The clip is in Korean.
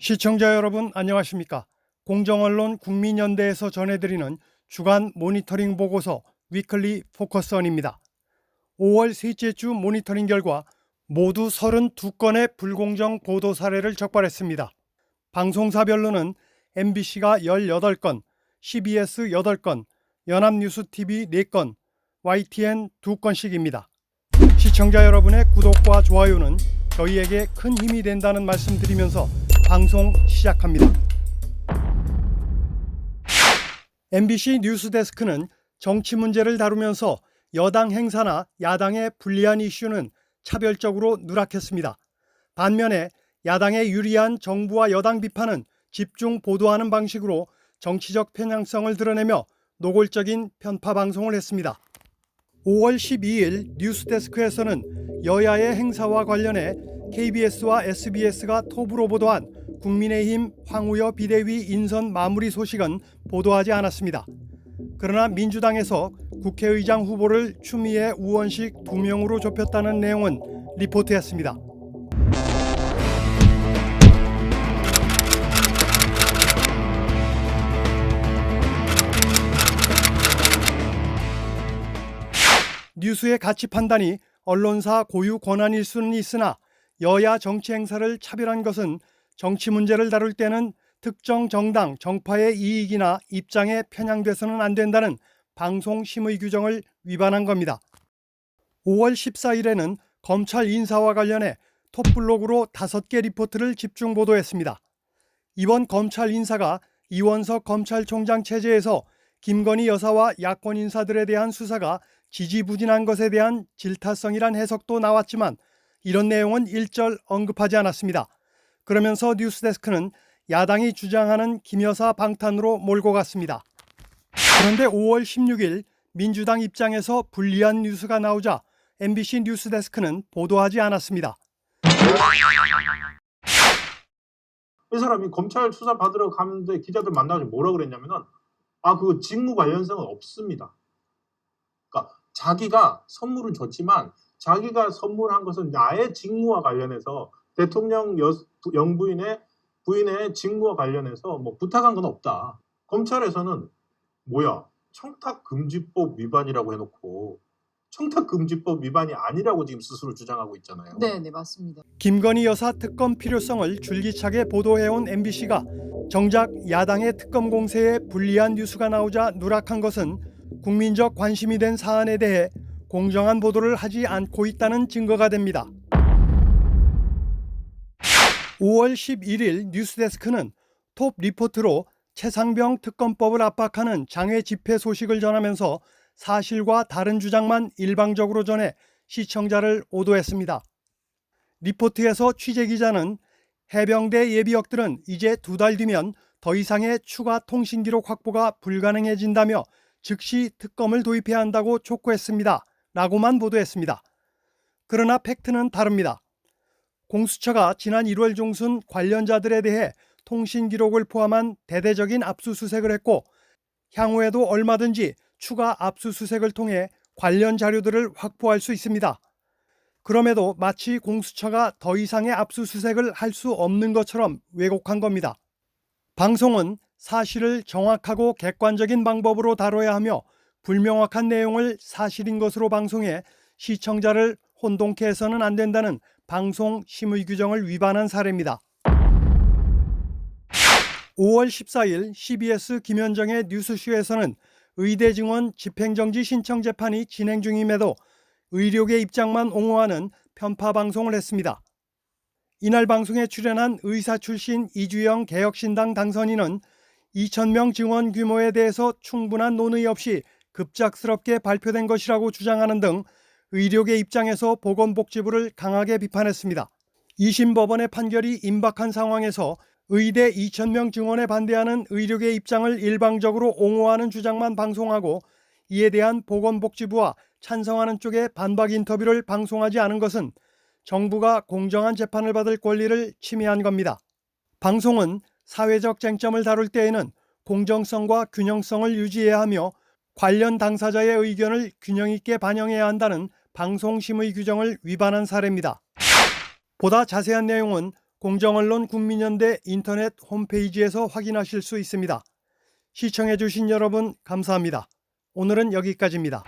시청자 여러분 안녕하십니까? 공정언론 국민연대에서 전해드리는 주간 모니터링 보고서 위클리 포커스언입니다. 5월 셋째 주 모니터링 결과 모두 32건의 불공정 보도 사례를 적발했습니다. 방송사별로는 MBC가 18건, CBS 8건, 연합뉴스TV 4건, YTN 2건씩입니다. 시청자 여러분의 구독과 좋아요는 저희에게 큰 힘이 된다는 말씀 드리면서 방송 시작합니다. MBC 뉴스데스크는 정치 문제를 다루면서 여당 행사나 야당의 불리한 이슈는 차별적으로 누락했습니다. 반면에 야당에 유리한 정부와 여당 비판은 집중 보도하는 방식으로 정치적 편향성을 드러내며 노골적인 편파 방송을 했습니다. 5월 12일 뉴스데스크에서는 여야의 행사와 관련해 KBS와 SBS가 톱으로 보도한 국민의힘 황우여 비대위 인선 마무리 소식은 보도하지 않았습니다. 그러나 민주당에서 국회의장 후보를 추미애, 우원식 2명으로 좁혔다는 내용은 리포트했습니다. 뉴스의 가치 판단이 언론사 고유 권한일 수는 있으나 여야 정치 행사를 차별한 것은 정치 문제를 다룰 때는 특정 정당, 정파의 이익이나 입장에 편향돼서는 안 된다는 방송 심의 규정을 위반한 겁니다. 5월 14일에는 검찰 인사와 관련해 톱블록으로 5개 리포트를 집중 보도했습니다. 이번 검찰 인사가 이원석 검찰총장 체제에서 김건희 여사와 야권 인사들에 대한 수사가 지지부진한 것에 대한 질타성이란 해석도 나왔지만 이런 내용은 일절 언급하지 않았습니다. 그러면서 뉴스데스크는 야당이 주장하는 김 여사 방탄으로 몰고 갔습니다. 그런데 5월 16일 민주당 입장에서 불리한 뉴스가 나오자 MBC 뉴스데스크는 보도하지 않았습니다. 이 사람이 검찰 수사 받으러 가는데 기자들 만나서 뭐라 그랬냐면은 그거 직무 관련성은 없습니다. 그러니까 자기가 선물은 줬지만 자기가 선물한 것은 나의 직무와 관련해서 대통령 영부인의 부인의 직무와 관련해서 뭐 부탁한 건 없다. 검찰에서는 청탁금지법 위반이라고 해놓고 청탁금지법 위반이 아니라고 지금 스스로 주장하고 있잖아요. 네, 맞습니다. 김건희 여사 특검 필요성을 줄기차게 보도해온 MBC가 정작 야당의 특검 공세에 불리한 뉴스가 나오자 누락한 것은 국민적 관심이 된 사안에 대해 공정한 보도를 하지 않고 있다는 증거가 됩니다. 5월 11일 뉴스데스크는 톱 리포트로 최상병 특검법을 압박하는 장외 집회 소식을 전하면서 사실과 다른 주장만 일방적으로 전해 시청자를 오도했습니다. 리포트에서 취재기자는 해병대 예비역들은 이제 2달 뒤면 더 이상의 추가 통신기록 확보가 불가능해진다며 즉시 특검을 도입해야 한다고 촉구했습니다. 라고만 보도했습니다. 그러나 팩트는 다릅니다. 공수처가 지난 1월 중순 관련자들에 대해 통신기록을 포함한 대대적인 압수수색을 했고 향후에도 얼마든지 추가 압수수색을 통해 관련 자료들을 확보할 수 있습니다. 그럼에도 마치 공수처가 더 이상의 압수수색을 할 수 없는 것처럼 왜곡한 겁니다. 방송은 사실을 정확하고 객관적인 방법으로 다뤄야 하며 불명확한 내용을 사실인 것으로 방송해 시청자를 혼동케 해서는 안 된다는 방송 심의 규정을 위반한 사례입니다. 5월 14일 CBS 김현정의 뉴스쇼에서는 의대 증원 집행정지 신청 재판이 진행 중임에도 의료계 입장만 옹호하는 편파 방송을 했습니다. 이날 방송에 출연한 의사 출신 이주영 개혁신당 당선인은 2,000명 증원 규모에 대해서 충분한 논의 없이 급작스럽게 발표된 것이라고 주장하는 등 의료계 입장에서 보건복지부를 강하게 비판했습니다. 2심 법원의 판결이 임박한 상황에서 의대 2,000명 증원에 반대하는 의료계 입장을 일방적으로 옹호하는 주장만 방송하고 이에 대한 보건복지부와 찬성하는 쪽의 반박 인터뷰를 방송하지 않은 것은 정부가 공정한 재판을 받을 권리를 침해한 겁니다. 방송은 사회적 쟁점을 다룰 때에는 공정성과 균형성을 유지해야 하며 관련 당사자의 의견을 균형 있게 반영해야 한다는 방송심의 규정을 위반한 사례입니다. 보다 자세한 내용은 공정언론 국민연대 인터넷 홈페이지에서 확인하실 수 있습니다. 시청해주신 여러분 감사합니다. 오늘은 여기까지입니다.